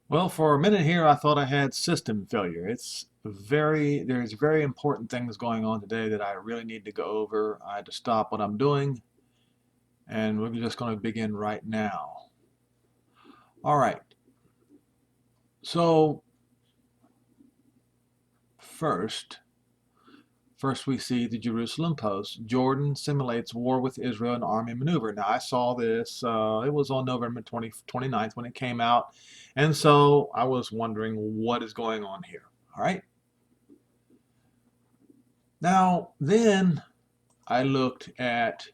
Well, for a minute here, I thought I had system failure. There's very important things going on today that I really need to go over. I had to stop what I'm doing, and we're just going to begin right now. All right. So first, first we see the Jerusalem Post. Jordan simulates war with Israel in army maneuver. Now, I saw this. It was on November 29th when it came out, and so I was wondering what is going on here. All right. Now, then I looked at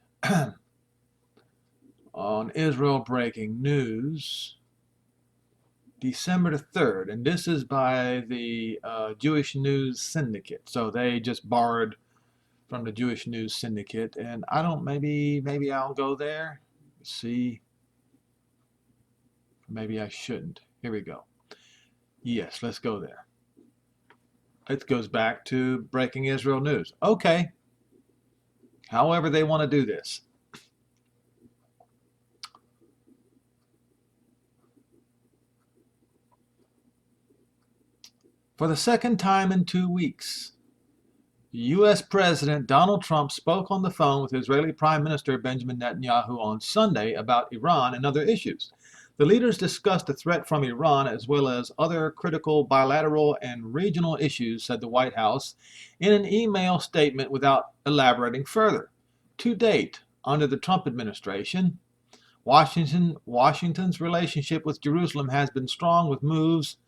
on Israel Breaking News, December the 3rd, and this is by the Jewish News Syndicate. So they just borrowed from the Jewish News Syndicate, and I don't, maybe I'll go there. See, maybe I shouldn't. Here we go. Yes, let's go there. It goes back to Breaking Israel News. Okay, however they want to do this. For the second time in 2 weeks, U.S. President Donald Trump spoke on the phone with Israeli Prime Minister Benjamin Netanyahu on Sunday about Iran and other issues. The leaders discussed the threat from Iran as well as other critical bilateral and regional issues, said the White House in an email statement without elaborating further. To date, under the Trump administration, Washington's relationship with Jerusalem has been strong, with moves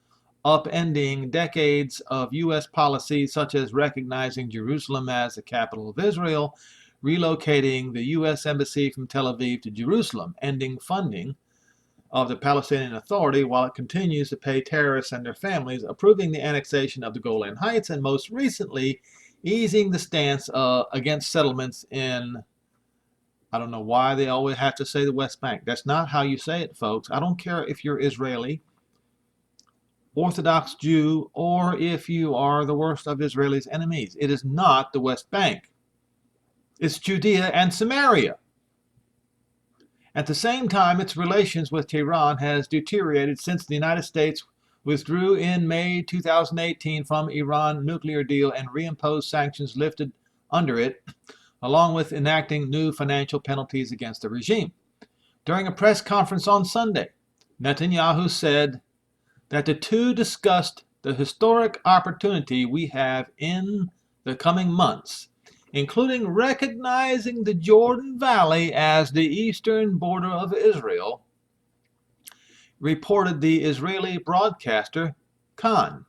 upending decades of U.S. policies such as recognizing Jerusalem as the capital of Israel, relocating the U.S. Embassy from Tel Aviv to Jerusalem, ending funding of the Palestinian Authority while it continues to pay terrorists and their families, approving the annexation of the Golan Heights, and most recently, easing the stance against settlements in, I don't know why they always have to say the West Bank. That's not how you say it, folks. I don't care if you're Israeli, Orthodox Jew, or if you are the worst of Israel's enemies. It is not the West Bank. It's Judea and Samaria. At the same time, its relations with Tehran has deteriorated since the United States withdrew in May 2018 from Iran nuclear deal and reimposed sanctions lifted under it, along with enacting new financial penalties against the regime. During a press conference on Sunday, Netanyahu said that the two discussed the historic opportunity we have in the coming months, including recognizing the Jordan Valley as the eastern border of Israel, reported the Israeli broadcaster Khan.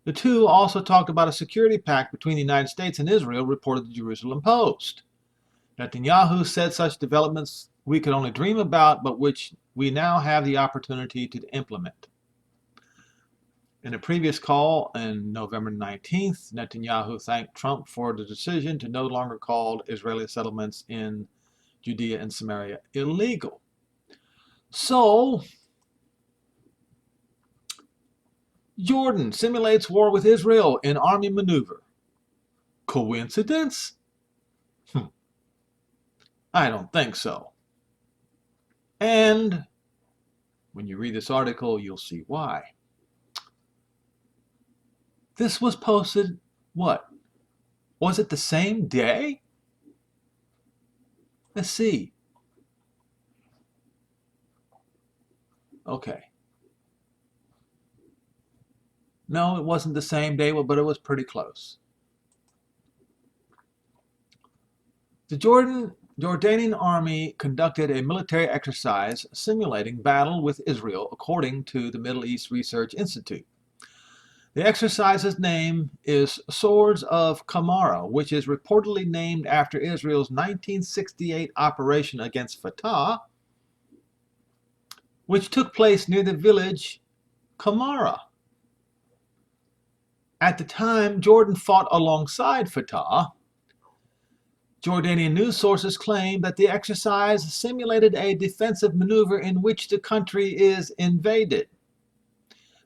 The two also talked about a security pact between the United States and Israel, reported the Jerusalem Post. Netanyahu said such developments we could only dream about, but which we now have the opportunity to implement. In a previous call on November 19th, Netanyahu thanked Trump for the decision to no longer call Israeli settlements in Judea and Samaria illegal. So, Jordan simulates war with Israel in army maneuver. Coincidence? I don't think so. And when you read this article, you'll see why. This was posted, what? Was it the same day? Let's see. Okay. No, it wasn't the same day, but it was pretty close. The Jordanian army conducted a military exercise simulating battle with Israel, according to the Middle East Research Institute. The exercise's name is Swords of Kamara, which is reportedly named after Israel's 1968 operation against Fatah, which took place near the village Kamara. At the time, Jordan fought alongside Fatah. Jordanian news sources claim that the exercise simulated a defensive maneuver in which the country is invaded.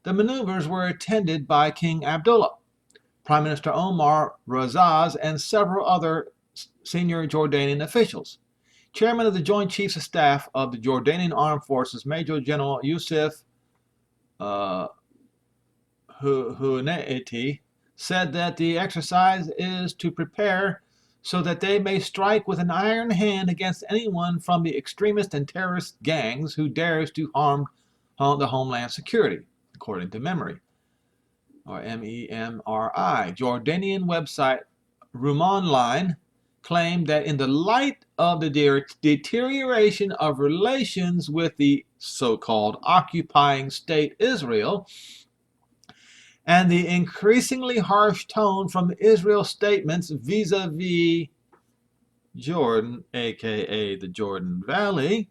The maneuvers were attended by King Abdullah, Prime Minister Omar Razaz, and several other senior Jordanian officials. Chairman of the Joint Chiefs of Staff of the Jordanian Armed Forces, Major General Youssef uh, Huneeti, said that the exercise is to prepare so that they may strike with an iron hand against anyone from the extremist and terrorist gangs who dares to harm the homeland security, according to Memory, or MEMRI. Jordanian website Rumonline claimed that in the light of the deterioration of relations with the so-called occupying state Israel, and the increasingly harsh tone from Israel's statements vis-a-vis Jordan, aka the Jordan Valley,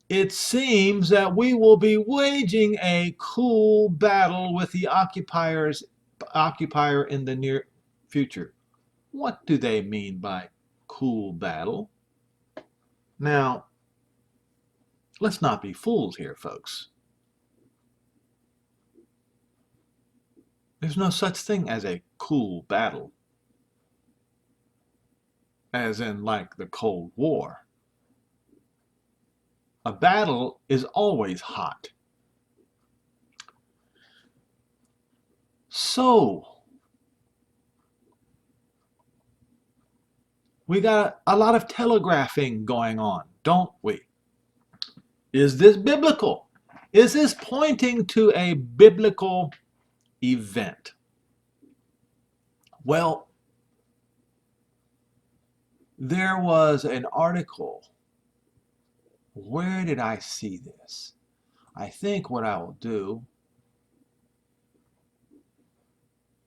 it seems that we will be waging a cool battle with the occupier in the near future. What do they mean by cool battle? Now, let's not be fools here, folks. There's no such thing as a cool battle, as in like the Cold War. A battle is always hot. So, we got a lot of telegraphing going on, don't we? Is this biblical? Is this pointing to a biblical event? Well, there was an article. Where did I see this? I think what I will do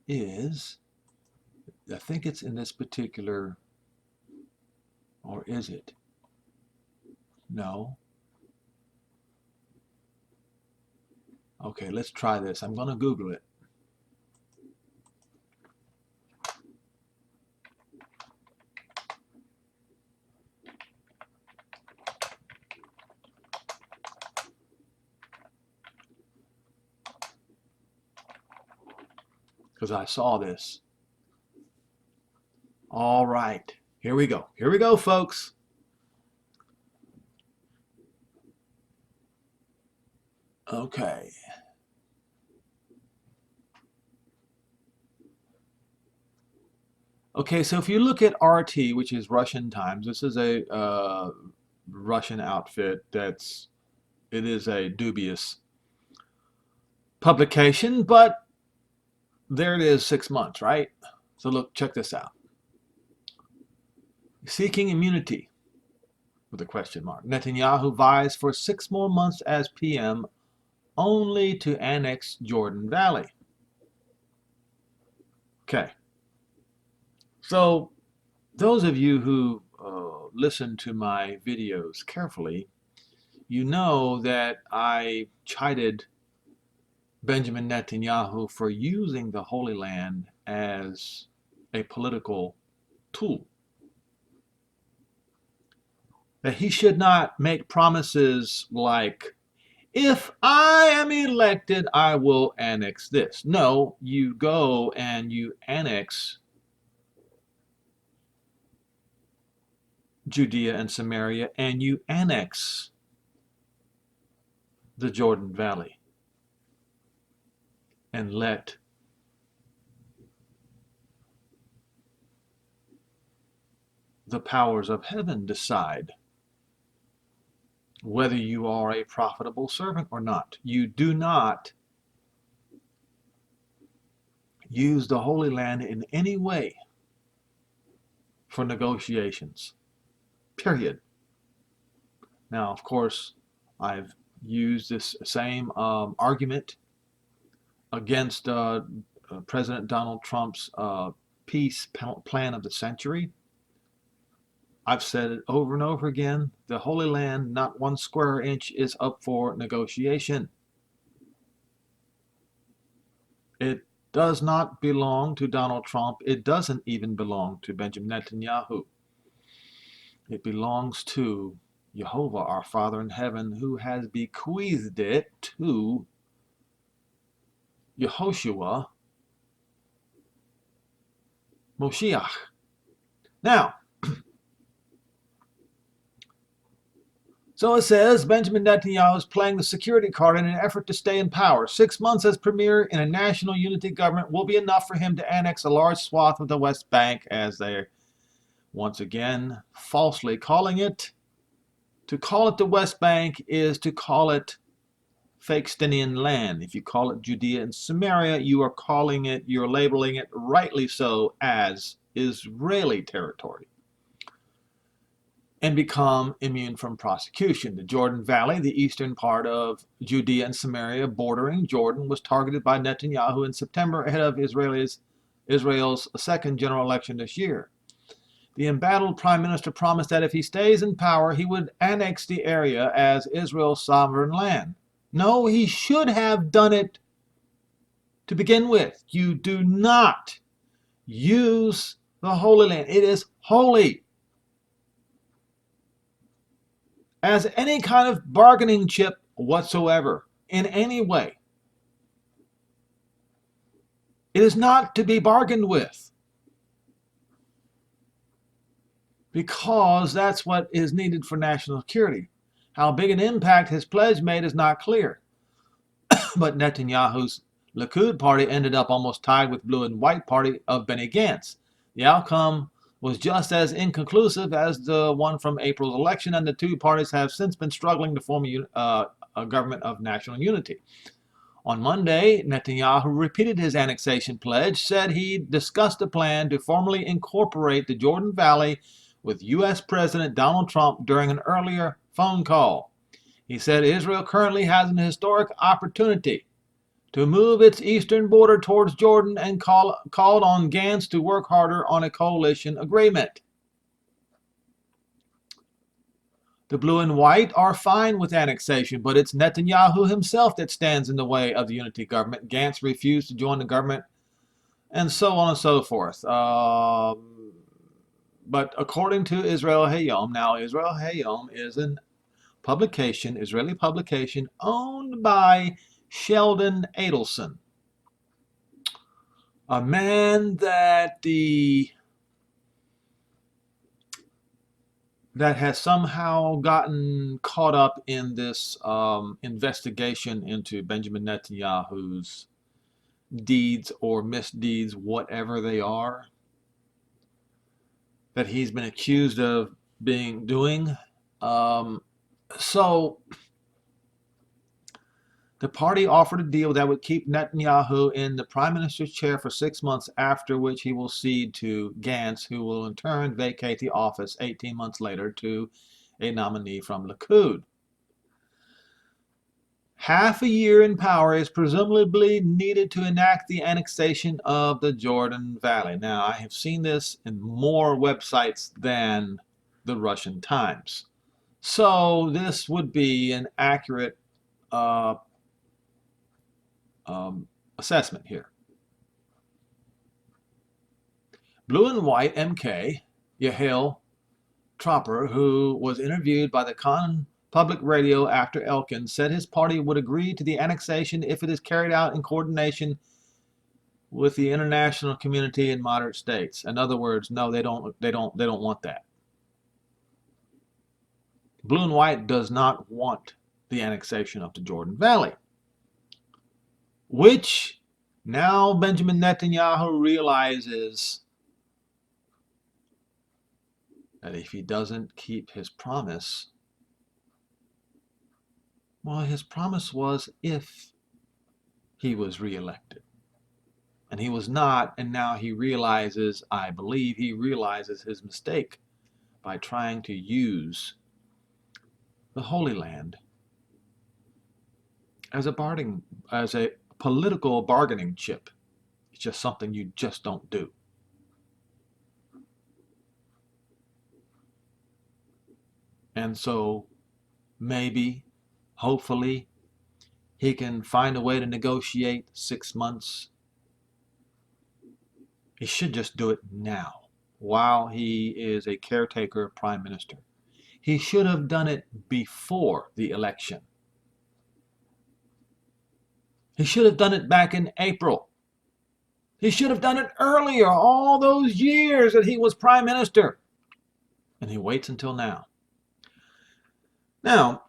is, I think it's in this particular, or is it? No. Okay, let's try this. I'm going to Google it. Because I saw this. All right, here we go. Here we go, folks. Okay. Okay, so if you look at RT, which is Russian Times, this is a Russian outfit it is a dubious publication, but there it is, 6 months, right? So look, check this out. Seeking immunity, with a question mark. Netanyahu vies for 6 more months as PM, only to annex Jordan Valley. Okay. So those of you who listen to my videos carefully, you know that I chided Benjamin Netanyahu for using the Holy Land as a political tool. That he should not make promises like, if I am elected, I will annex this. No, you go and you annex Judea and Samaria, and you annex the Jordan Valley, and let the powers of heaven decide whether you are a profitable servant or not. You do not use the Holy Land in any way for negotiations, period. Now, of course, I've used this same argument against President Donald Trump's peace plan of the century. I've said it over and over again. The Holy Land, not 1 square inch, is up for negotiation. It does not belong to Donald Trump. It doesn't even belong to Benjamin Netanyahu. It belongs to Jehovah, our Father in heaven, who has bequeathed it to Yehoshua Moshiach. Now, So it says Benjamin Netanyahu is playing the security card in an effort to stay in power. 6 months as premier in a national unity government will be enough for him to annex a large swath of the West Bank, as they're once again falsely calling it. To call it the West Bank is to call it Palestinian land. If you call it Judea and Samaria, you're labeling it rightly so as Israeli territory, and become immune from prosecution. The Jordan Valley, the eastern part of Judea and Samaria bordering Jordan, was targeted by Netanyahu in September ahead of Israel's second general election this year. The embattled prime minister promised that if he stays in power, he would annex the area as Israel's sovereign land. No, he should have done it to begin with. You do not use the Holy Land. It is holy as any kind of bargaining chip whatsoever, in any way. It is not to be bargained with, because that's what is needed for national security. How big an impact his pledge made is not clear. But Netanyahu's Likud party ended up almost tied with Blue and White party of Benny Gantz. The outcome was just as inconclusive as the one from April's election, and the two parties have since been struggling to form a government of national unity. On Monday, Netanyahu repeated his annexation pledge, said he discussed a plan to formally incorporate the Jordan Valley with U.S. President Donald Trump during an earlier phone call. He said Israel currently has an historic opportunity to move its eastern border towards Jordan, and called on Gantz to work harder on a coalition agreement. The Blue and White are fine with annexation, but it's Netanyahu himself that stands in the way of the unity government. Gantz refused to join the government, and so on and so forth. But according to Israel Hayom, now Israel Hayom is an publication, Israeli publication, owned by Sheldon Adelson, a man that has somehow gotten caught up in this investigation into Benjamin Netanyahu's deeds or misdeeds, whatever they are, that he's been accused of doing. So the party offered a deal that would keep Netanyahu in the prime minister's chair for 6 months, after which he will cede to Gantz, who will in turn vacate the office 18 months later to a nominee from Likud. Half a year in power is presumably needed to enact the annexation of the Jordan Valley. Now, I have seen this in more websites than the Russian Times. So this would be an accurate assessment here. Blue and White MK Yael Tropper, who was interviewed by the Khan Public Radio after Elkin, said his party would agree to the annexation if it is carried out in coordination with the international community and moderate states. In other words, no, they don't want that. Blue and White does not want the annexation of the Jordan Valley, which now Benjamin Netanyahu realizes that if he doesn't keep his promise, well, his promise was if he was reelected. And he was not, and now he realizes, I believe he realizes his mistake by trying to use the Holy Land as a political bargaining chip. It's just something you just don't do. And so maybe, hopefully, he can find a way to negotiate 6 months. He should just do it now, while he is a caretaker prime minister. He should have done it before the election. He should have done it back in April. He should have done it earlier, all those years that he was prime minister. And he waits until now. Now,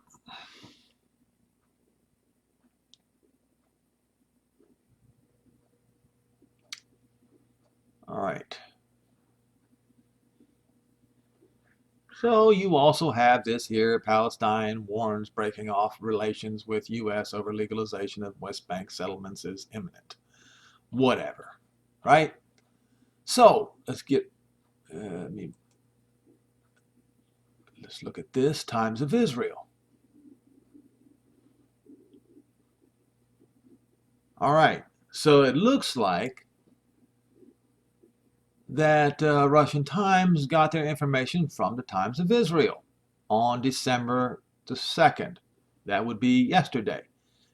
all right. So you also have this here, Palestine warns breaking off relations with U.S. over legalization of West Bank settlements is imminent. Whatever, right? So let's get, let's look at this, Times of Israel. All right, so it looks like that Russian Times got their information from the Times of Israel on December the 2nd. That would be yesterday.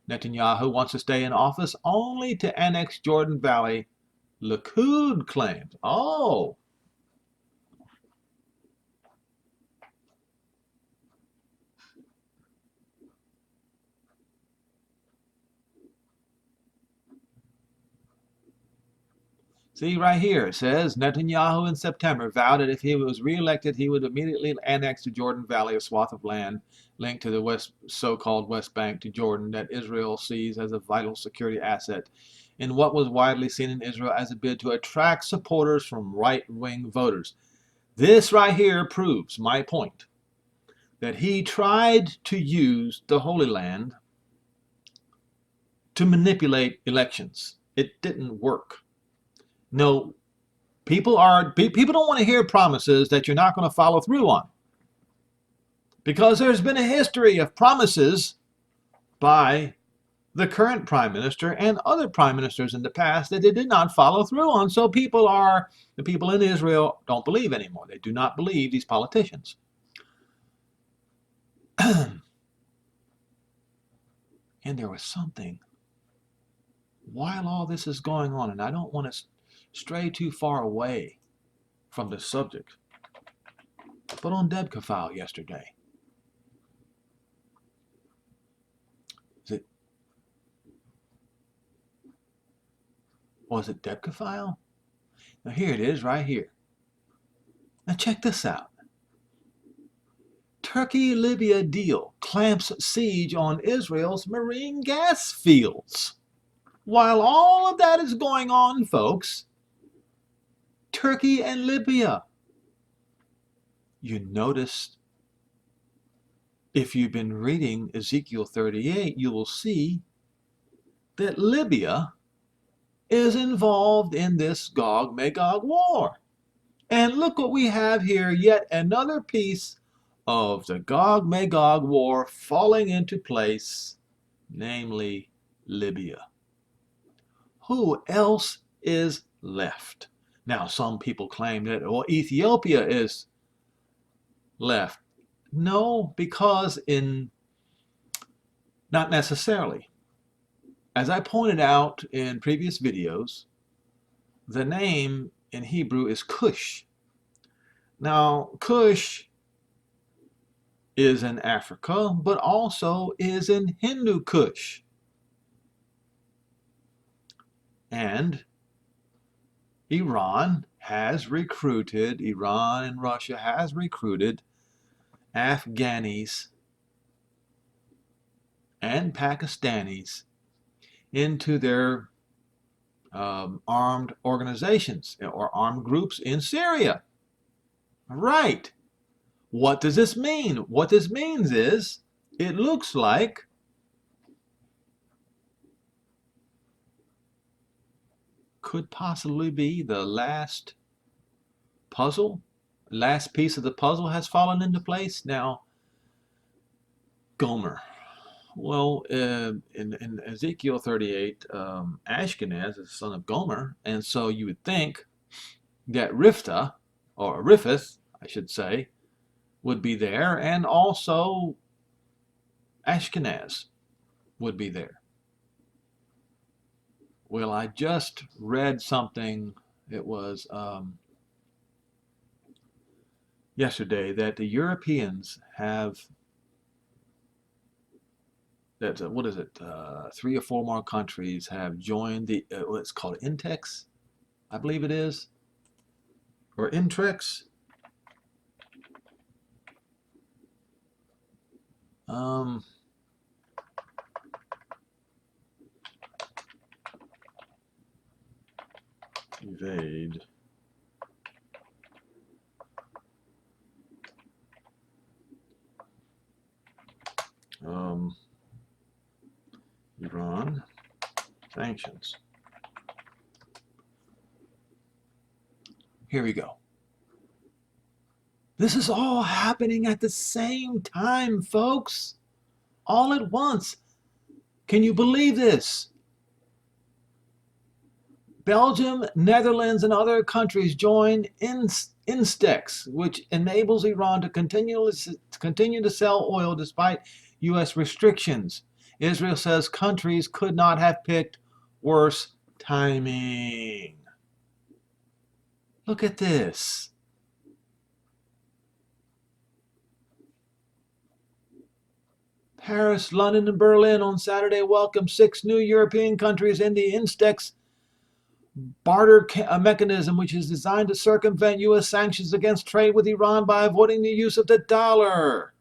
Netanyahu wants to stay in office only to annex Jordan Valley, Likud claims. Oh, see right here, it says Netanyahu in September vowed that if he was reelected, he would immediately annex the Jordan Valley, a swath of land linked to the so-called West Bank to Jordan that Israel sees as a vital security asset in what was widely seen in Israel as a bid to attract supporters from right-wing voters. This right here proves my point that he tried to use the Holy Land to manipulate elections. It didn't work. No, people don't want to hear promises that you're not going to follow through on, because there's been a history of promises by the current prime minister and other prime ministers in the past that they did not follow through on. So the people in Israel don't believe anymore. They do not believe these politicians. And there was something while all this is going on, and I don't want to stray too far away from the subject, but on Debka file yesterday, was it Debka file? Now here it is right here. Now check this out. Turkey-Libya deal clamps siege on Israel's marine gas fields. While all of that is going on, folks, Turkey and Libya. You notice, if you've been reading Ezekiel 38, you will see that Libya is involved in this Gog-Magog war. And look what we have here, yet another piece of the Gog-Magog war falling into place, namely Libya. Who else is left? Now, some people claim that Ethiopia is left. No, because not necessarily. As I pointed out in previous videos, the name in Hebrew is Cush. Now, Cush is in Africa, but also is in Hindu Kush. And Iran and Russia has recruited Afghanis and Pakistanis into their armed organizations or armed groups in Syria. Right. What does this mean? What this means is, it looks like could possibly be the last piece of the puzzle has fallen into place. Now, Gomer. Well, in Ezekiel 38, Ashkenaz is the son of Gomer, and so you would think that Riphtah, or Riphath, I should say, would be there, and also Ashkenaz would be there. Well, I just read something, it was yesterday, that the Europeans have, what is it, 3 or 4 more countries have joined the, what's called Intex, I believe it is, or Intrex. Evade. Iran sanctions. Here we go. This is all happening at the same time, folks. All at once. Can you believe this? Belgium, Netherlands, and other countries join Instex, which enables Iran to continue to sell oil despite U.S. restrictions. Israel says countries could not have picked worse timing. Look at this. Paris, London, and Berlin on Saturday welcomed 6 new European countries in the Instex barter mechanism, which is designed to circumvent U.S. sanctions against trade with Iran by avoiding the use of the dollar.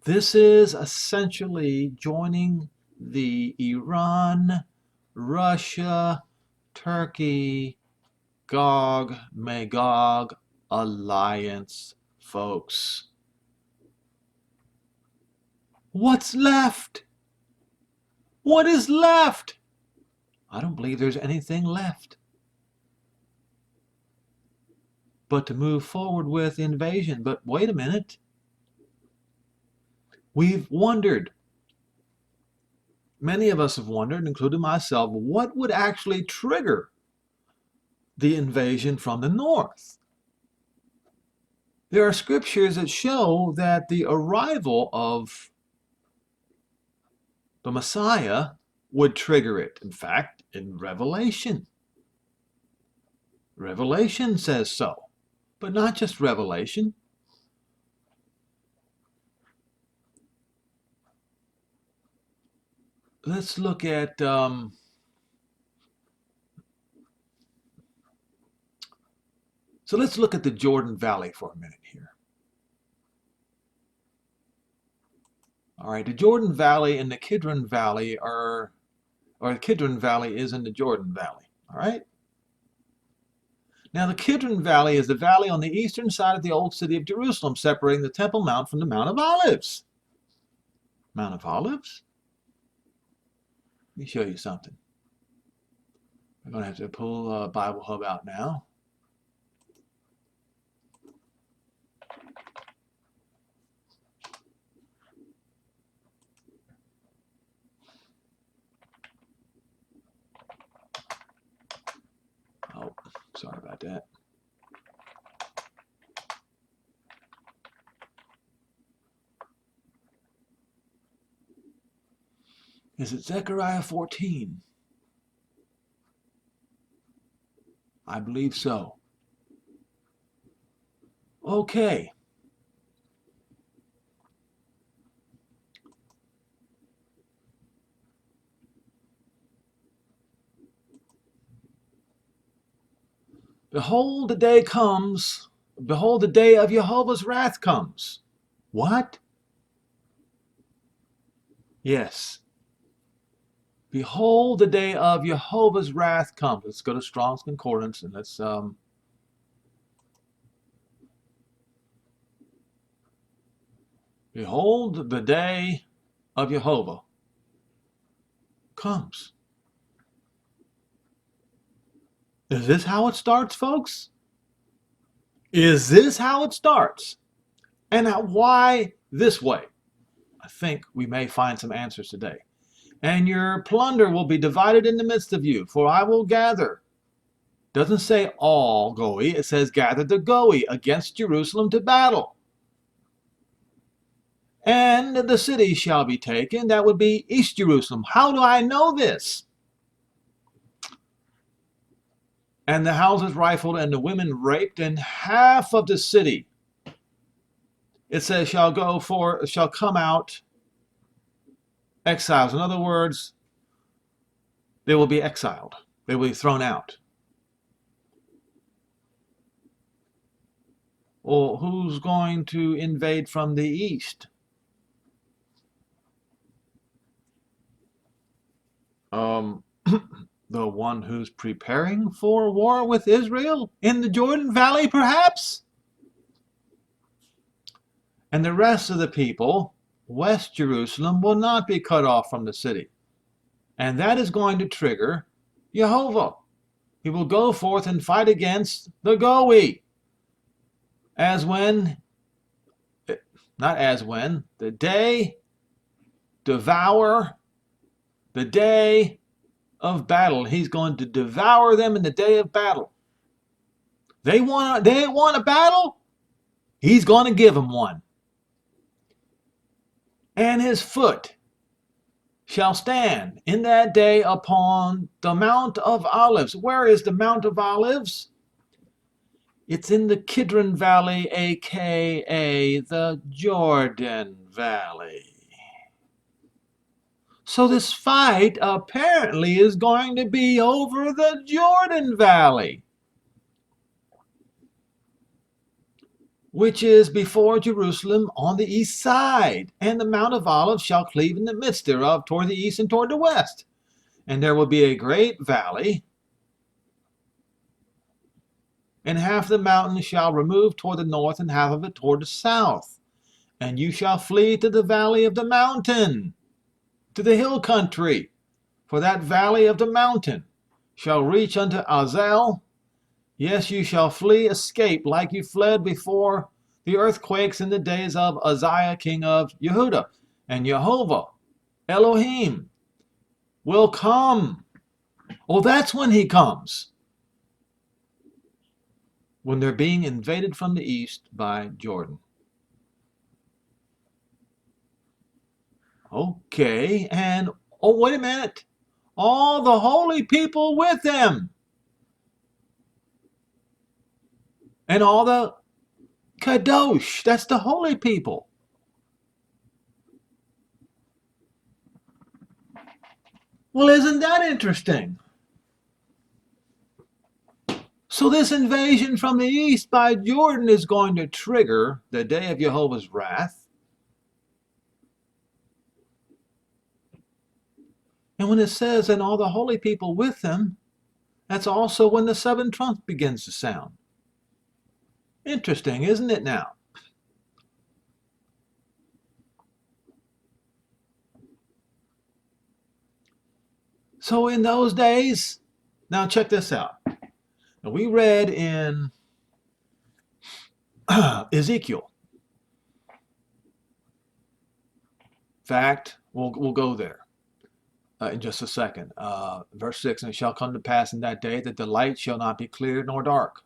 This is essentially joining the Iran, Russia, Turkey, Gog, Magog alliance, folks. What's left? What is left? I don't believe there's anything left but to move forward with invasion. But wait a minute. We've wondered, many of us have wondered, including myself, what would actually trigger the invasion from the north? There are scriptures that show that the arrival of the Messiah would trigger it. In fact, in Revelation says so. But not just Revelation. Let's look at the Jordan Valley for a minute here. All right, the Jordan Valley and the Kidron Valley the Kidron Valley is in the Jordan Valley. All right. Now, the Kidron Valley is the valley on the eastern side of the old city of Jerusalem, separating the Temple Mount from the Mount of Olives. Mount of Olives? Let me show you something. I'm going to have to pull Bible Hub out now. Oh, sorry about that. Is it Zechariah 14? I believe so. Okay. Behold, the day comes. Behold, the day of Jehovah's wrath comes. What? Yes. Behold, the day of Jehovah's wrath comes. Let's go to Strong's Concordance and let's behold, the day of Jehovah comes. Is this how it starts, folks? Is this how it starts? And why this way? I think we may find some answers today. And your plunder will be divided in the midst of you, for I will gather. Doesn't say all Goi, it says gather the Goi against Jerusalem to battle. And the city shall be taken. That would be East Jerusalem. How do I know this? And the houses rifled and the women raped, and half of the city, it says, shall come out exiles. In other words, they will be exiled. They will be thrown out. Or who's going to invade from the east? The one who's preparing for war with Israel in the Jordan Valley, perhaps? And the rest of the people, West Jerusalem, will not be cut off from the city. And that is going to trigger Jehovah. He will go forth and fight against the Goy. The day, devour, the day of battle. He's going to devour them in the day of battle. They want a battle? He's going to give them one. And his foot shall stand in that day upon the Mount of Olives. Where is the Mount of Olives? It's in the Kidron Valley, aka the Jordan Valley. So this fight apparently is going to be over the Jordan Valley, which is before Jerusalem on the east side. And the Mount of Olives shall cleave in the midst thereof toward the east and toward the west. And there will be a great valley, and half the mountain shall remove toward the north, and half of it toward the south. And you shall flee to the valley of the mountain, to the hill country, for that valley of the mountain shall reach unto Azel. Yes, you shall flee, escape, like you fled before the earthquakes in the days of Uzziah, king of Yehudah. And Jehovah, Elohim, will come. Oh, that's when he comes. When they're being invaded from the east by Jordan. Okay, and oh, wait a minute. All the holy people with him. And all the Kadosh, that's the holy people. Well, isn't that interesting? So this invasion from the east by Jordan is going to trigger the day of Jehovah's wrath. And when it says, and all the holy people with him, that's also when the seventh trump begins to sound. Interesting, isn't it now? So in those days, now check this out. Now we read in Ezekiel. In fact, we'll go there in just a second. Verse 6, and it shall come to pass in that day that the light shall not be clear nor dark.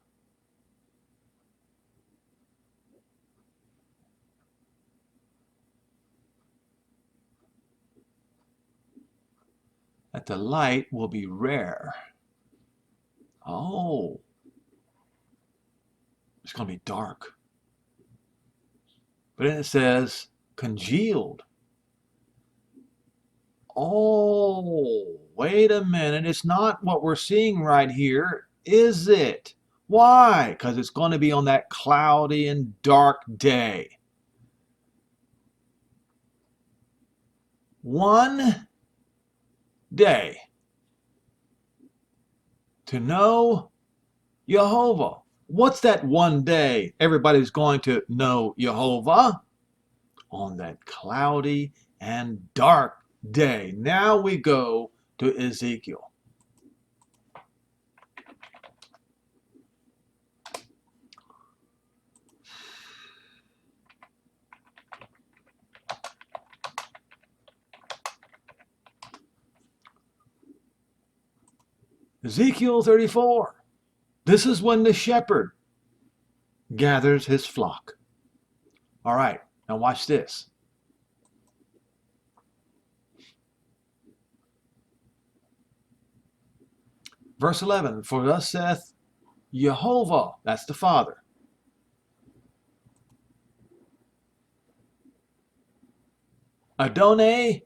That the light will be rare. Oh, it's going to be dark. But then it says congealed. Oh, wait a minute. It's not what we're seeing right here, is it? Why? Because it's going to be on that cloudy and dark day. One day to know Jehovah. What's that one day everybody's going to know Jehovah? On that cloudy and dark day. Now we go to Ezekiel. Ezekiel 34. This is when the shepherd gathers his flock. All right, now watch this. Verse 11, for thus saith Jehovah, that's the Father, Adonai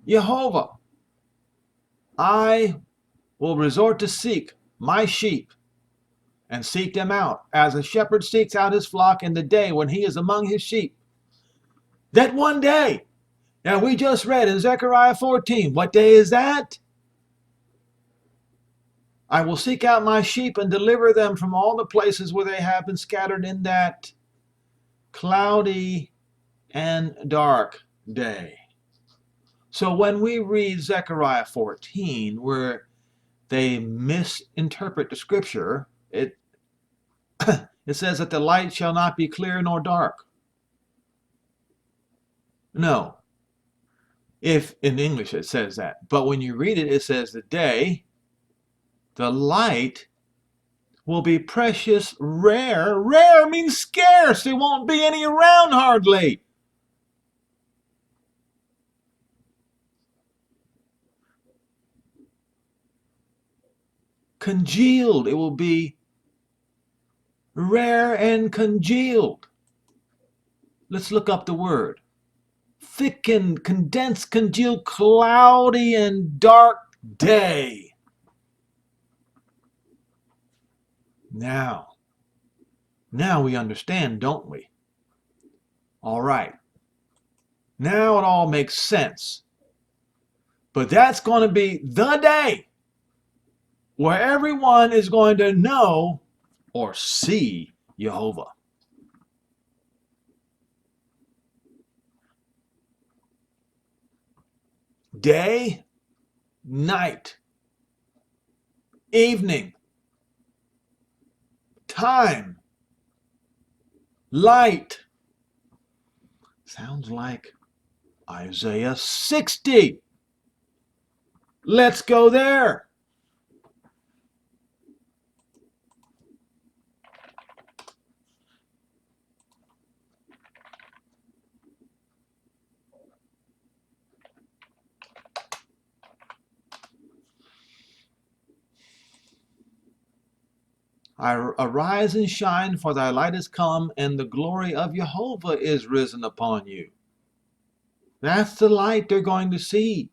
Jehovah, I will resort to seek my sheep and seek them out, as a shepherd seeks out his flock in the day when he is among his sheep. That one day. Now we just read in Zechariah 14. What day is that? I will seek out my sheep and deliver them from all the places where they have been scattered in that cloudy and dark day. So when we read Zechariah 14, where they misinterpret the scripture, it says that the light shall not be clear nor dark. No. If in English it says that. But when you read it, it says the day, the light will be precious rare. Rare means scarce. There won't be any around hardly. Congealed. It will be rare and congealed. Let's look up the word. Thickened, condensed, congealed, cloudy and dark day. Now we understand, don't we? All right. Now it all makes sense. But that's going to be the day where everyone is going to know or see Jehovah. Day, night, evening, time, light. Sounds like Isaiah 60. Let's go there. Arise and shine, for thy light is come, and the glory of Jehovah is risen upon you. That's the light they're going to see.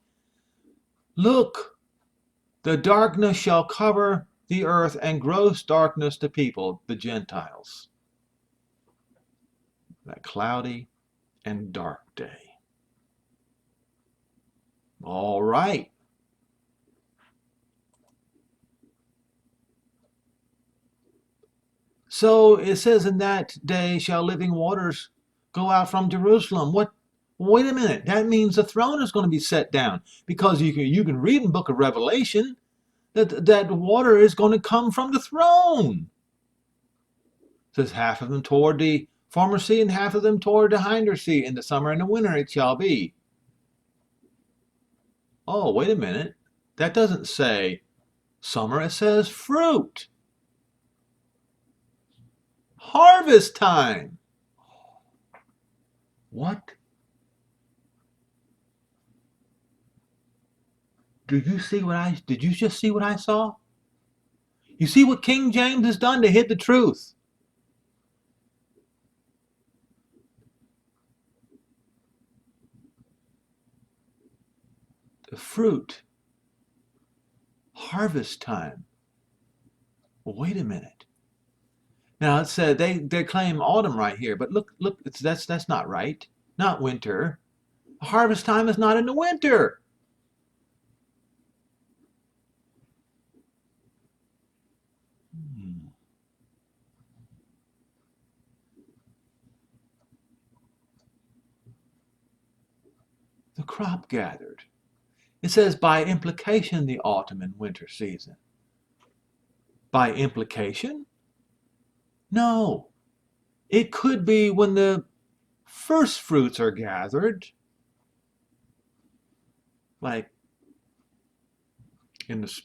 Look, the darkness shall cover the earth, and gross darkness the people, the Gentiles. That cloudy and dark day. All right. So it says, in that day shall living waters go out from Jerusalem. What? Wait a minute. That means the throne is going to be set down, because you can read in the book of Revelation that water is going to come from the throne. It says half of them toward the former sea and half of them toward the hinder sea. In the summer and the winter it shall be. Oh, wait a minute. That doesn't say summer. It says fruit. Harvest time. What? Did you just see what I saw? You see what King James has done to hid the truth. The fruit. Harvest time. Well, wait a minute. Now it said they claim autumn right here, but look, that's not right. Not winter. Harvest time is not in the winter. The crop gathered. It says by implication the autumn and winter season. By implication? No. It could be when the first fruits are gathered, like in the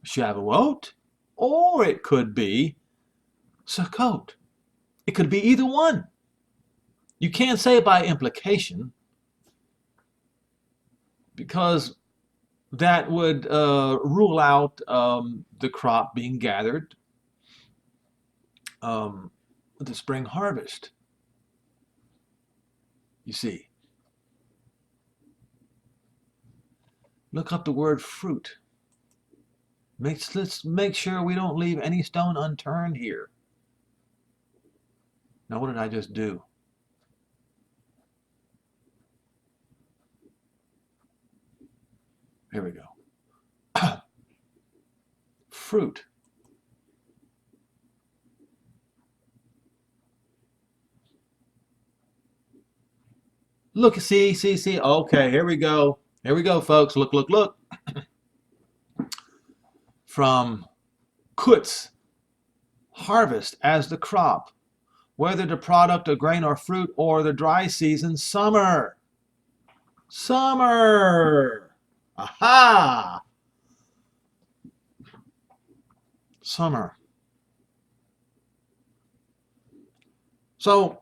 Shavuot, or it could be Sukkot. It could be either one. You can't say by implication, because that would rule out the crop being gathered, the spring harvest. You see. Look up the word fruit. Let's make sure we don't leave any stone unturned here. Now, what did I just do? Here we go. Fruit. Look, see. Okay, here we go. Here we go, folks. Look. From Kutz, harvest as the crop, whether the product of grain or fruit, or the dry season, summer. Summer. Aha! Summer. So,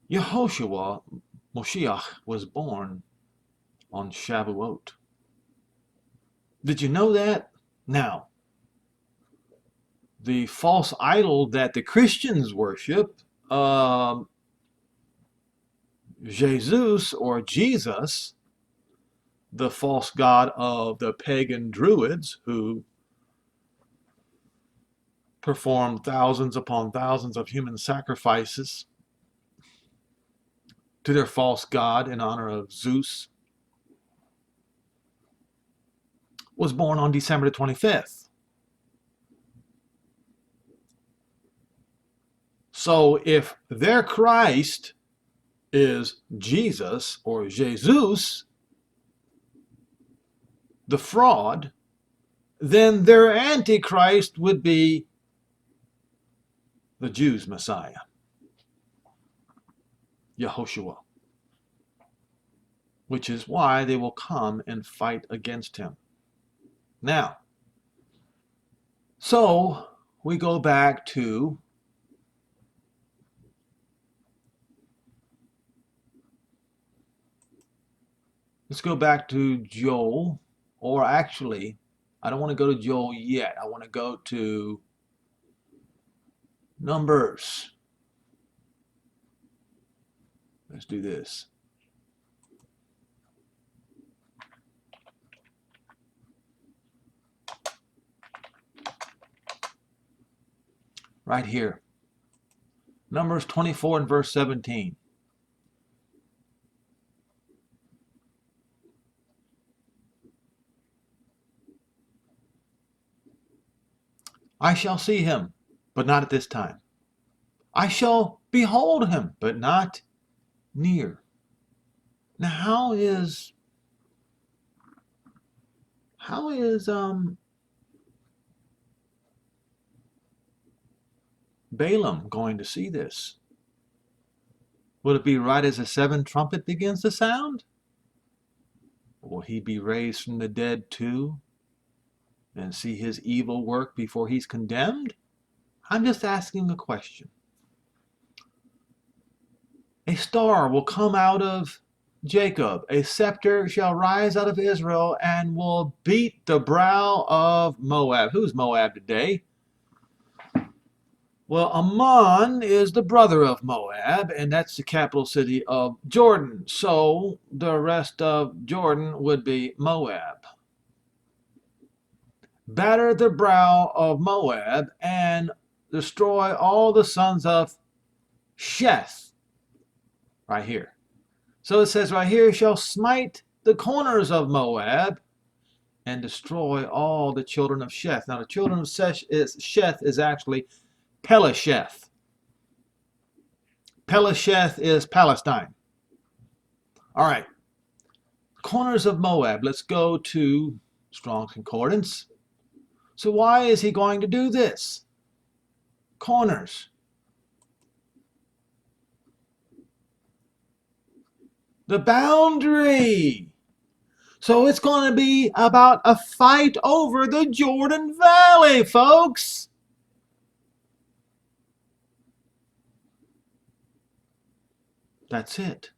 Yehoshua, Moshiach, was born on Shavuot. Did you know that? Now, the false idol that the Christians worship, Jesus or Jesus, the false god of the pagan Druids who performed thousands upon thousands of human sacrifices to their false god in honor of Zeus, was born on December the 25th. So if their Christ is Jesus or Jesus, the fraud, then their Antichrist would be the Jews' Messiah, Yehoshua, which is why they will come and fight against him. Now, so we go back to let's go back to Joel, or actually, I don't want to go to Joel yet. I want to go to Numbers. Let's do this. Right here. Numbers 24 and verse 17. I shall see him, but not at this time. I shall behold him, but not near. Now, how is Balaam going to see this? Will it be right as the seventh trumpet begins to sound? Will he be raised from the dead too and see his evil work before he's condemned? I'm just asking a question. A star will come out of Jacob, a scepter shall rise out of Israel and will beat the brow of Moab. Who's Moab today? Well, Ammon is the brother of Moab, and that's the capital city of Jordan. So the rest of Jordan would be Moab. Batter the brow of Moab and destroy all the sons of Sheth. Right here. So it says right here, shall smite the corners of Moab and destroy all the children of Sheth. Now the children of Sheth is actually Pelasheth. Pelasheth is Palestine. All right. Corners of Moab. Let's go to Strong's Concordance. So why is he going to do this? Corners. The boundary. So it's going to be about a fight over the Jordan Valley, folks. That's it.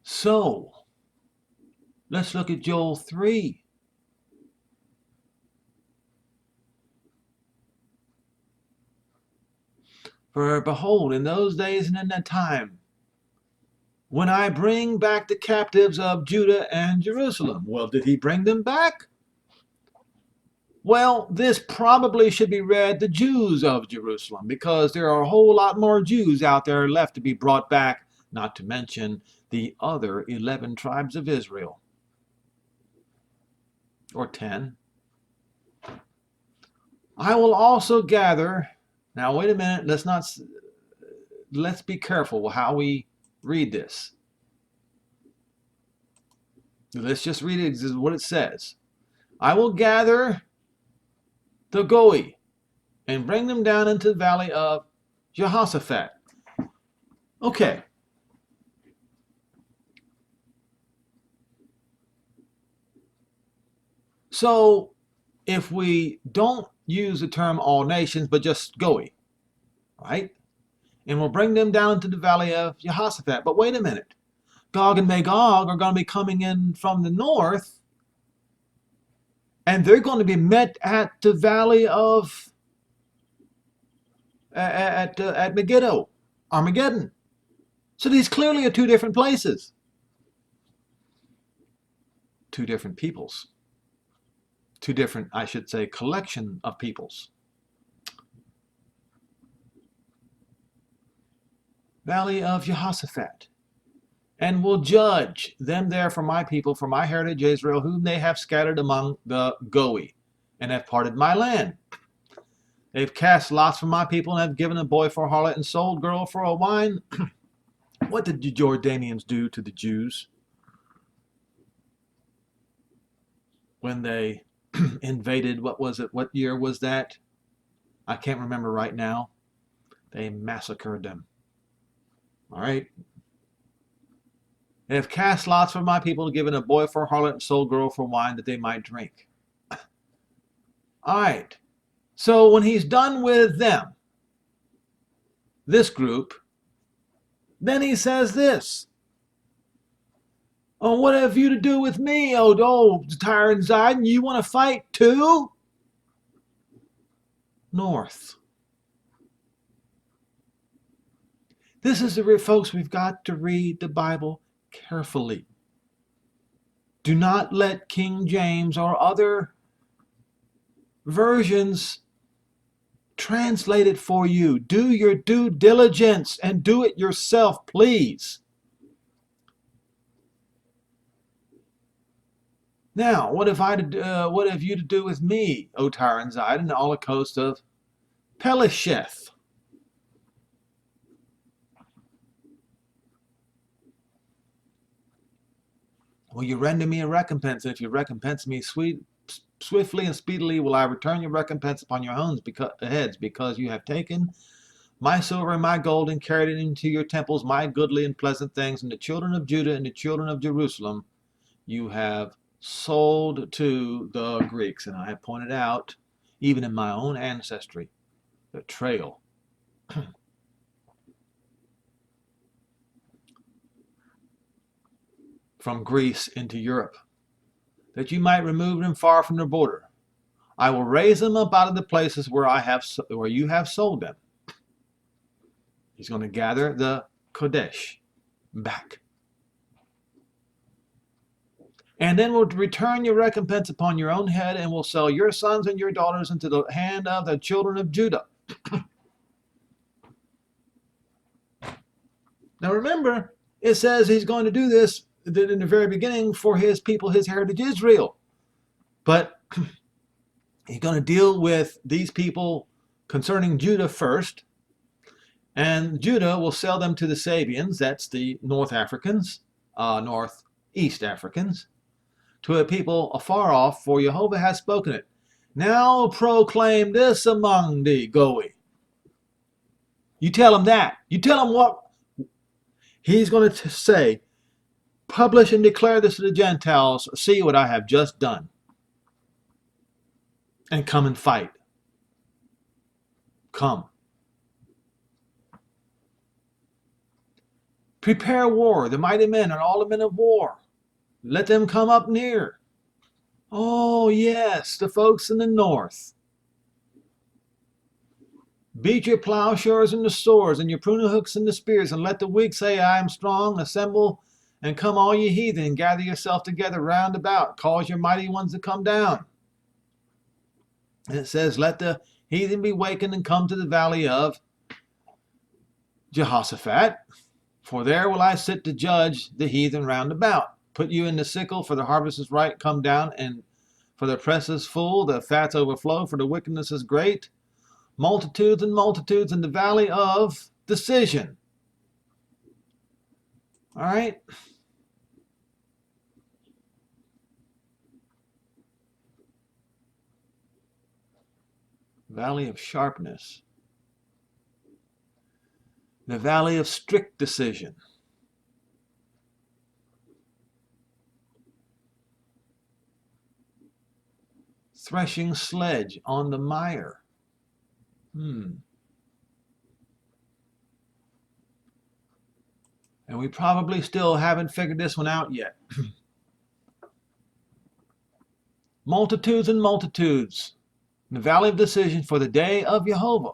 So, let's look at Joel 3. For behold, in those days and in that time, when I bring back the captives of Judah and Jerusalem. Well, did he bring them back? Well, this probably should be read the Jews of Jerusalem, because there are a whole lot more Jews out there left to be brought back, not to mention the other 11 tribes of Israel. Or 10. I will also gather. Now, wait a minute. Let's be careful how we read this. Let's just read it. This is what it says. I will gather the Goi and bring them down into the valley of Jehoshaphat. Okay. So if we don't use the term all nations, but just Goi, right? And we'll bring them down to the valley of Jehoshaphat. But wait a minute. Gog and Magog are going to be coming in from the north, and they're going to be met at the valley of at Megiddo, Armageddon. So these clearly are two different places, two different peoples, two different, I should say, collection of peoples. Valley of Jehoshaphat. And will judge them there for my people, for my heritage Israel, whom they have scattered among the Goi, and have parted my land. They've cast lots for my people, and have given a boy for a harlot, and sold girl for a wine. What did the Jordanians do to the Jews when they invaded? What was it? What year was that? I can't remember right now. They massacred them. All right. They have cast lots for my people, given a boy for a harlot, and sold girl for wine that they might drink. All right. So when he's done with them, this group, then he says this. Oh, what have you to do with me, Tyre and Zidon? You want to fight too? North. This is the folks, we've got to read the Bible carefully. Do not let King James or other versions translate it for you. Do your due diligence and do it yourself, please. Now, what have you to do with me, O Tyre and Zidon, and all the coast of Pelesheth? Will you render me a recompense? And if you recompense me swiftly and speedily, will I return your recompense upon your heads, because you have taken my silver and my gold, and carried it into your temples, my goodly and pleasant things, and the children of Judah and the children of Jerusalem you have sold to the Greeks. And I have pointed out, even in my own ancestry, the trail from Greece into Europe, that you might remove them far from their border. I will raise them up out of the places where you have sold them. He's going to gather the Kodesh back. And then will return your recompense upon your own head, and will sell your sons and your daughters into the hand of the children of Judah. Now remember, it says he's going to do this in the very beginning for his people, his heritage Israel. But he's going to deal with these people concerning Judah first. And Judah will sell them to the Sabians, that's the Northeast Africans, to a people afar off, for Jehovah has spoken it. Now proclaim this among the Goi. You tell them that. You tell them what he's going to say. Publish and declare this to the Gentiles. See what I have just done. And come and fight. Come. Prepare war, the mighty men and all the men of war. Let them come up near. Oh, yes, the folks in the north. Beat your plowshares and the swords, and your pruning hooks and the spears, and let the weak say, I am strong. Assemble and come, all ye heathen, and gather yourself together round about. Cause your mighty ones to come down. And it says, let the heathen be wakened and come to the valley of Jehoshaphat, for there will I sit to judge the heathen round about. Put you in the sickle, for the harvest is ripe. Come down, and for the press is full, the fats overflow, for the wickedness is great. Multitudes and multitudes in the valley of decision. All right? Valley of sharpness. The valley of strict decision. Threshing sledge on the mire. And we probably still haven't figured this one out yet. Multitudes and multitudes. In the valley of decision, for the day of Jehovah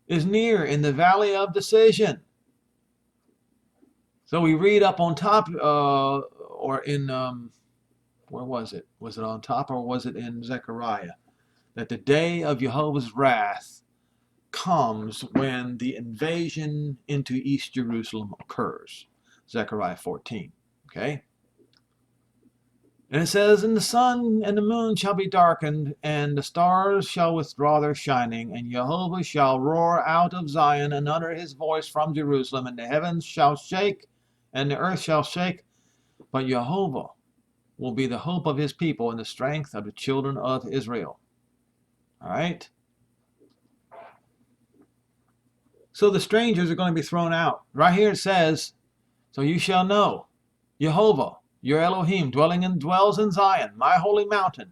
is near in the valley of decision. So we read up on top, or in, where was it? Was it on top, or was it in Zechariah? That the day of Jehovah's wrath comes when the invasion into East Jerusalem occurs. Zechariah 14. Okay? And it says, and the sun and the moon shall be darkened, and the stars shall withdraw their shining, and Jehovah shall roar out of Zion and utter his voice from Jerusalem, and the heavens shall shake, and the earth shall shake, but Jehovah will be the hope of his people and the strength of the children of Israel. All right? So the strangers are going to be thrown out. Right here it says, so you shall know Jehovah, your Elohim, dwells in Zion, my holy mountain.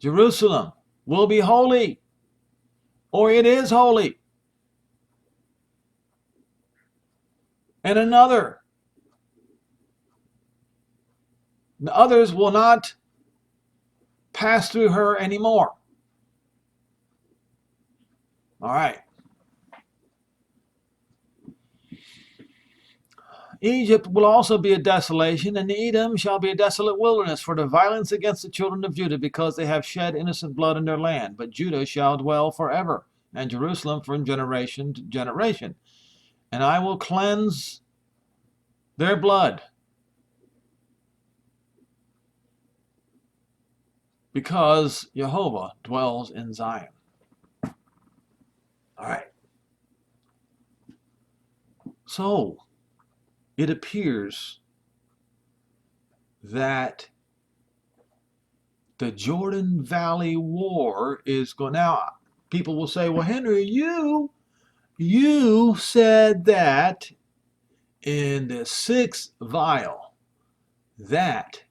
Jerusalem will be holy, or it is holy. And the others will not pass through her anymore. All right. Egypt will also be a desolation, and Edom shall be a desolate wilderness for the violence against the children of Judah, because they have shed innocent blood in their land. But Judah shall dwell forever, and Jerusalem from generation to generation. And I will cleanse their blood, because Jehovah dwells in Zion. All right. So, it appears that the Jordan Valley War is going. Now, people will say, well, Henry, you said that in the 6th vial that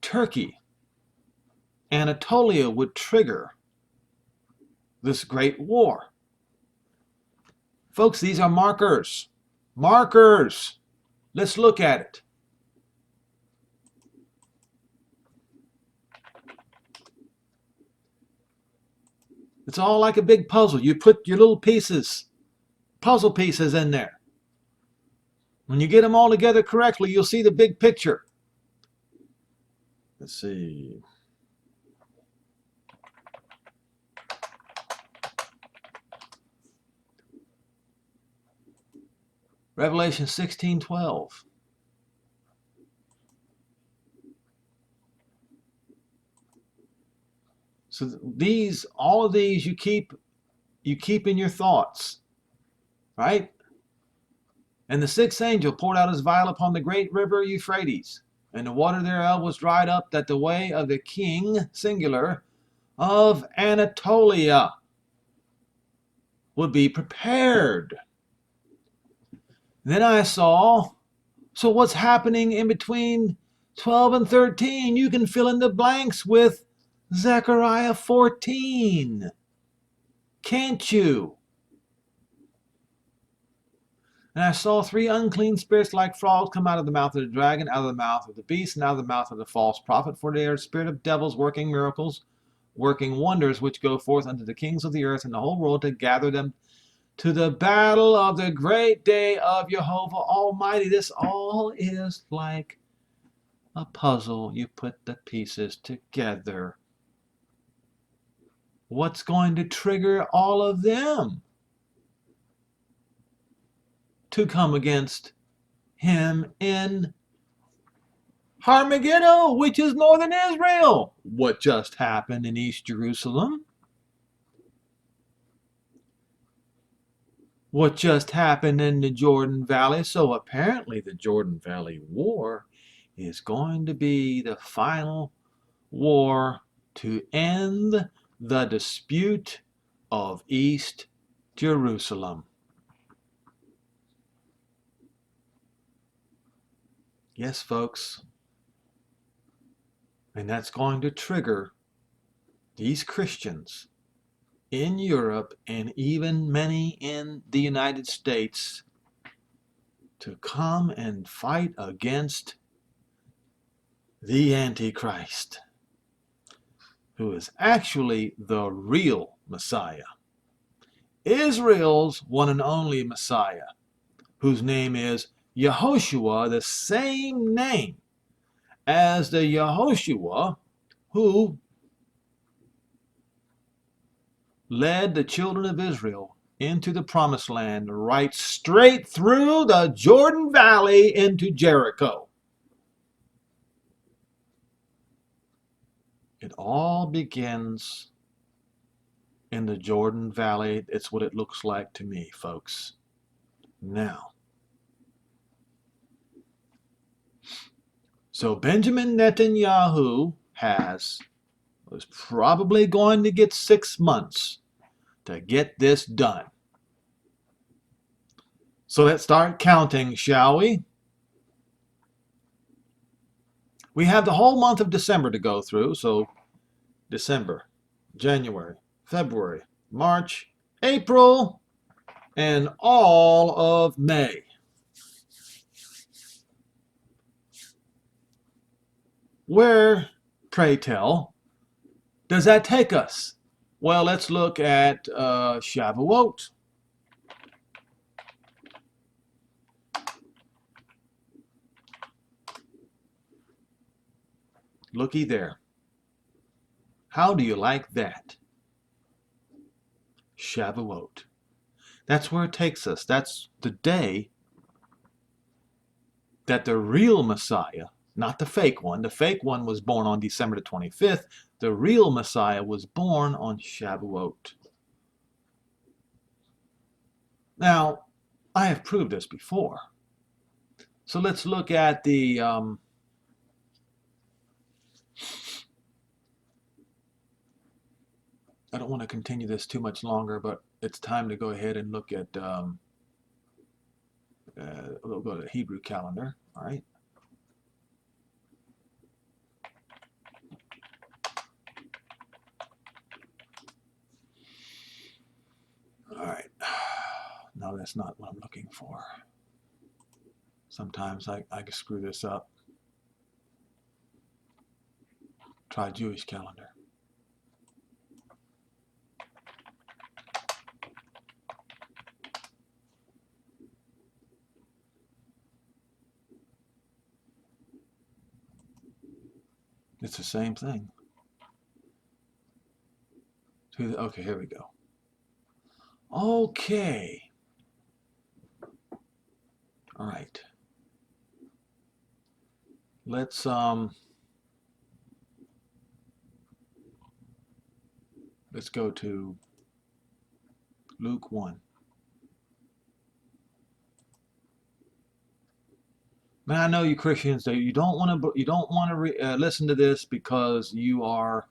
Turkey, Anatolia would trigger this great war. Folks, these are markers. Markers. Let's look at it. It's all like a big puzzle. You put your little pieces, puzzle pieces in there. When you get them all together correctly, you'll see the big picture. Let's see. Revelation 16:12. So all of these you keep in your thoughts, right? And the 6th angel poured out his vial upon the great river Euphrates, and the water thereof was dried up, that the way of the king, singular, of Anatolia would be prepared. Then I saw, so what's happening in between 12 and 13? You can fill in the blanks with Zechariah 14. Can't you? And I saw 3 unclean spirits like frogs come out of the mouth of the dragon, out of the mouth of the beast, and out of the mouth of the false prophet, for they are the spirit of devils working miracles, working wonders which go forth unto the kings of the earth and the whole world to gather them to the battle of the great day of Jehovah Almighty. This all is like a puzzle. You put the pieces together. What's going to trigger all of them to come against him in Armageddon, which is northern Israel? What just happened in East Jerusalem? What just happened in the Jordan Valley? So apparently the Jordan Valley War is going to be the final war to end the dispute of East Jerusalem. Yes, folks. And that's going to trigger these Christians in Europe and even many in the United States to come and fight against the Antichrist, who is actually the real Messiah. Israel's one and only Messiah, whose name is Yehoshua, the same name as the Yehoshua who led the children of Israel into the promised land, right straight through the Jordan Valley into Jericho. It all begins in the Jordan Valley. It's what it looks like to me, folks. Now, so Benjamin Netanyahu was probably going to get 6 months to get this done. So let's start counting, shall we? We have the whole month of December to go through. So December, January, February, March, April, and all of May. Where, pray tell, does that take us? Well, let's look at Shavuot. Looky there. How do you like that? Shavuot. That's where it takes us. That's the day that the real Messiah, not the fake one was born on December the 25th. The real Messiah was born on Shavuot. Now, I have proved this before. So let's look at the I don't want to continue this too much longer, but it's time to go ahead and look at we'll go to the Hebrew calendar. All right. All right. No, that's not what I'm looking for. Sometimes I can screw this up. Try Jewish calendar. It's the same thing. Okay, here we go. Okay. All right. Let's go to Luke 1. Man, I know you Christians, you don't want to listen to this because you are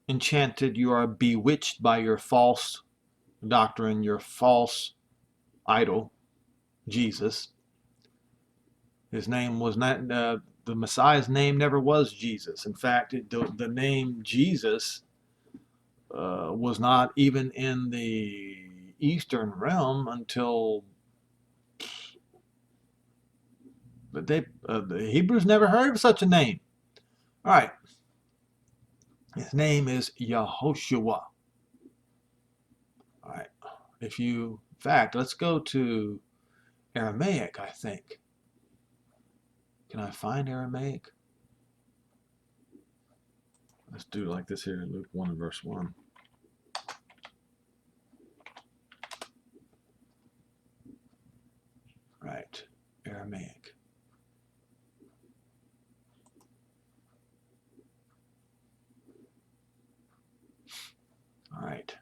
enchanted, you are bewitched by your false doctrine, your false idol, Jesus. His name was not the Messiah's name never was Jesus. In fact, the name Jesus was not even in the Eastern realm until the Hebrews never heard of such a name All right. His name is Yehoshua. All right. In fact, let's go to Aramaic, I think. Can I find Aramaic? Let's do it like this here in Luke 1 and verse 1. Right. Aramaic. All right.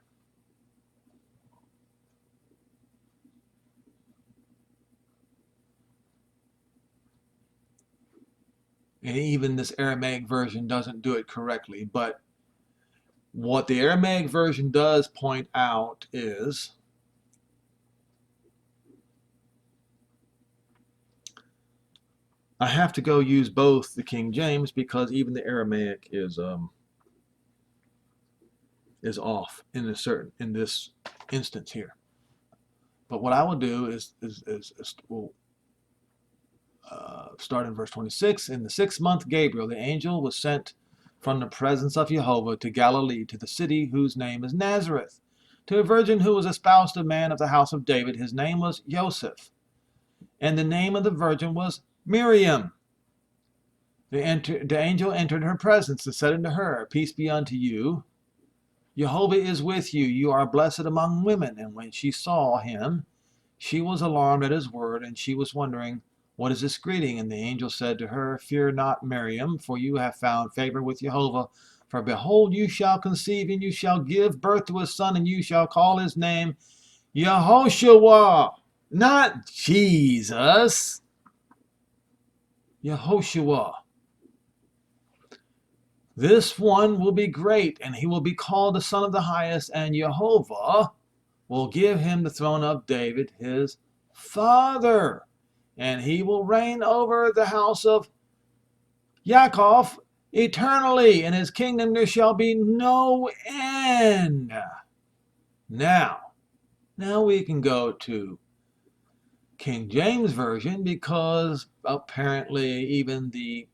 And even this Aramaic version doesn't do it correctly, but what the Aramaic version does point out is I have to go use both the King James because even the Aramaic is off in this instance here. But what I will do is we'll start in verse 26. In the 6th month, Gabriel, the angel, was sent from the presence of Jehovah to Galilee, to the city whose name is Nazareth, to a virgin who was espoused to a man of the house of David. His name was Joseph, and the name of the virgin was Miriam. The angel entered her presence and said unto her, Peace be unto you. Jehovah is with you. You are blessed among women. And when she saw him, she was alarmed at his word, and she was wondering, What is this greeting? And the angel said to her, Fear not, Miriam, for you have found favor with Jehovah. For behold, you shall conceive, and you shall give birth to a son, and you shall call his name Yehoshua. Not Jesus. Yehoshua. This one will be great, and he will be called the Son of the Highest, and Jehovah will give him the throne of David, his father, and he will reign over the house of Yaakov eternally. In his kingdom there shall be no end. Now we can go to King James Version because apparently even the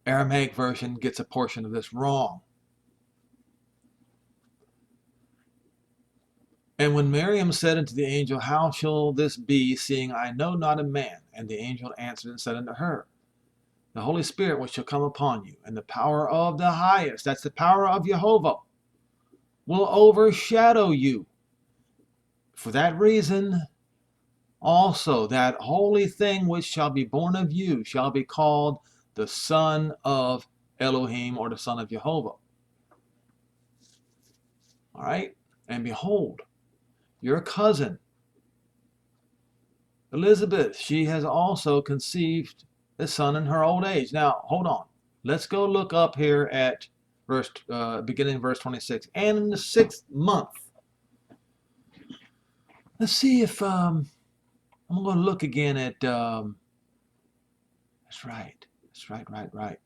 Aramaic version gets a portion of this wrong. And when Miriam said unto the angel, How shall this be, seeing I know not a man? And the angel answered and said unto her, The Holy Spirit which shall come upon you, and the power of the highest, that's the power of Jehovah, will overshadow you. For that reason, also that holy thing which shall be born of you shall be called the Son of Elohim, or the Son of Jehovah. All right? And behold, your cousin, Elizabeth, she has also conceived a son in her old age. Now, hold on. Let's go look up here at beginning verse 26. And in the 6th month. Let's see if I'm going to look again at. That's right. Right.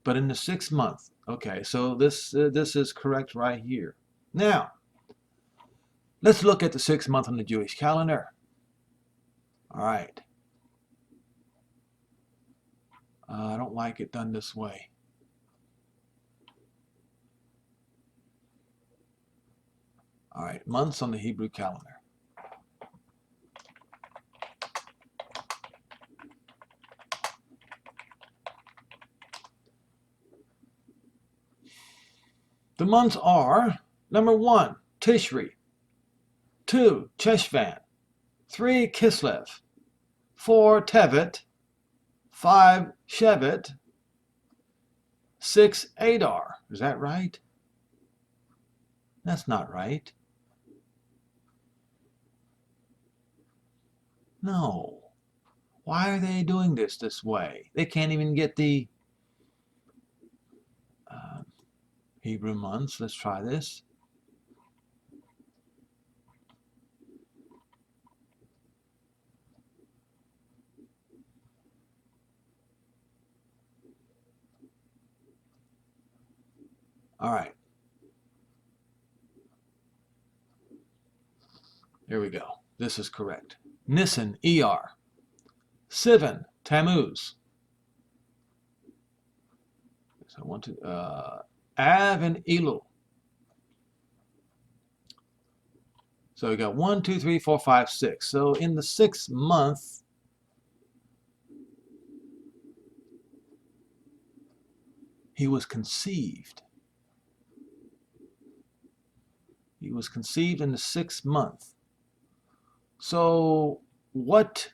But in the 6th month. Okay, so this is correct right here. Now, let's look at the 6th month on the Jewish calendar. All right. I don't like it done this way. All right, months on the Hebrew calendar. The months are, number 1, Tishri, 2, Cheshvan, 3, Kislev, 4, Tevet, 5, Shevet, 6, Adar. Is that right? That's not right. No. Why are they doing this way? They can't even get the Hebrew months. Let's try this. All right. Here we go. This is correct. Nisan, ER. Sivan, Tammuz. So I want to, Av and Elul. So we got 1, 2, 3, 4, 5, 6. So in the 6th month, he was conceived. He was conceived in the 6th month. So what?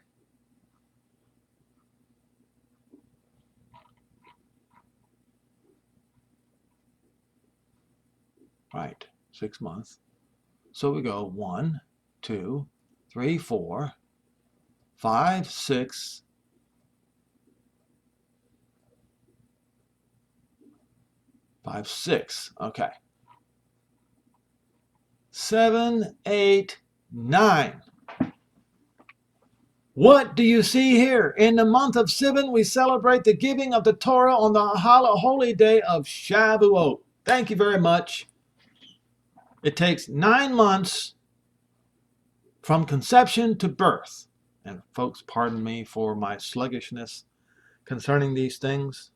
Right, 6 months. So we go 1, 2, 3, 4, 5, 6. 5, 6. Okay. 7, 8, 9. What do you see here? In the month of Sivan, we celebrate the giving of the Torah on the holy day of Shavuot. Thank you very much. It takes 9 months from conception to birth. And folks, pardon me for my sluggishness concerning these things.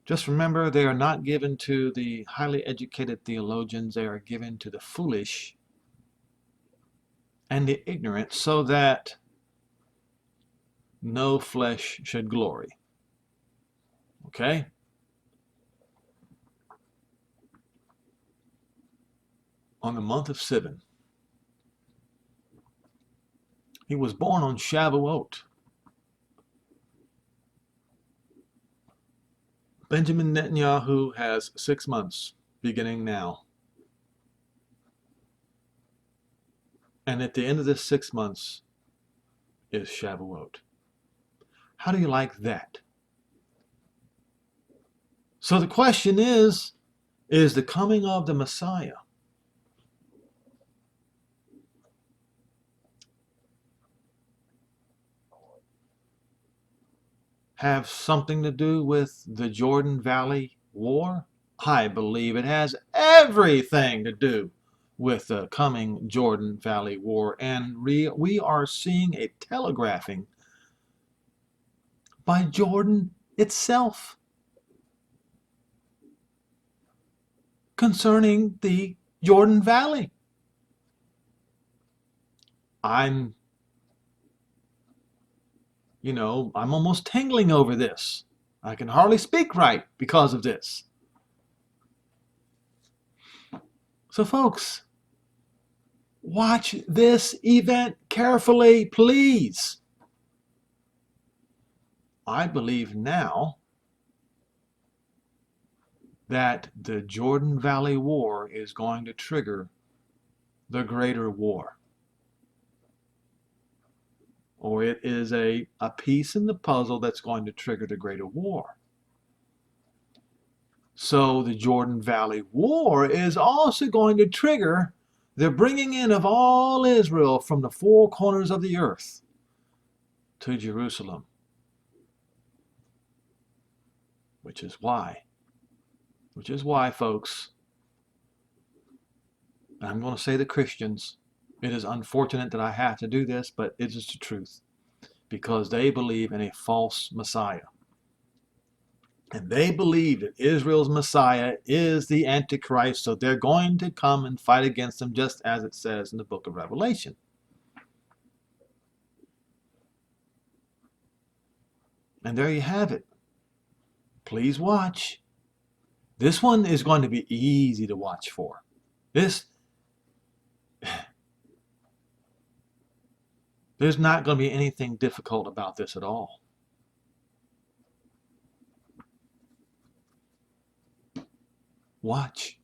Just remember, they are not given to the highly educated theologians. They are given to the foolish and the ignorant, so that no flesh should glory. Okay? On the month of Sivan, he was born on Shavuot. Benjamin Netanyahu has 6 months beginning now. And at the end of this 6 months is Shavuot. How do you like that? So the question is the coming of the Messiah have something to do with the Jordan Valley War? I believe it has everything to do with the coming Jordan Valley War. And we are seeing a telegraphing by Jordan itself concerning the Jordan Valley. I'm almost tingling over this. I can hardly speak right because of this. So folks, watch this event carefully, please. I believe now that the Jordan Valley War is going to trigger the greater war. Or it is a piece in the puzzle that's going to trigger the greater war. So the Jordan Valley War is also going to trigger the bringing in of all Israel from the 4 corners of the earth to Jerusalem. Which is why, folks, I'm going to say the Christians, it is unfortunate that I have to do this, but it is the truth. Because they believe in a false Messiah. And they believe that Israel's Messiah is the Antichrist, so they're going to come and fight against him, just as it says in the book of Revelation. And there you have it. Please watch. This one is going to be easy to watch for. There's not going to be anything difficult about this at all. Watch.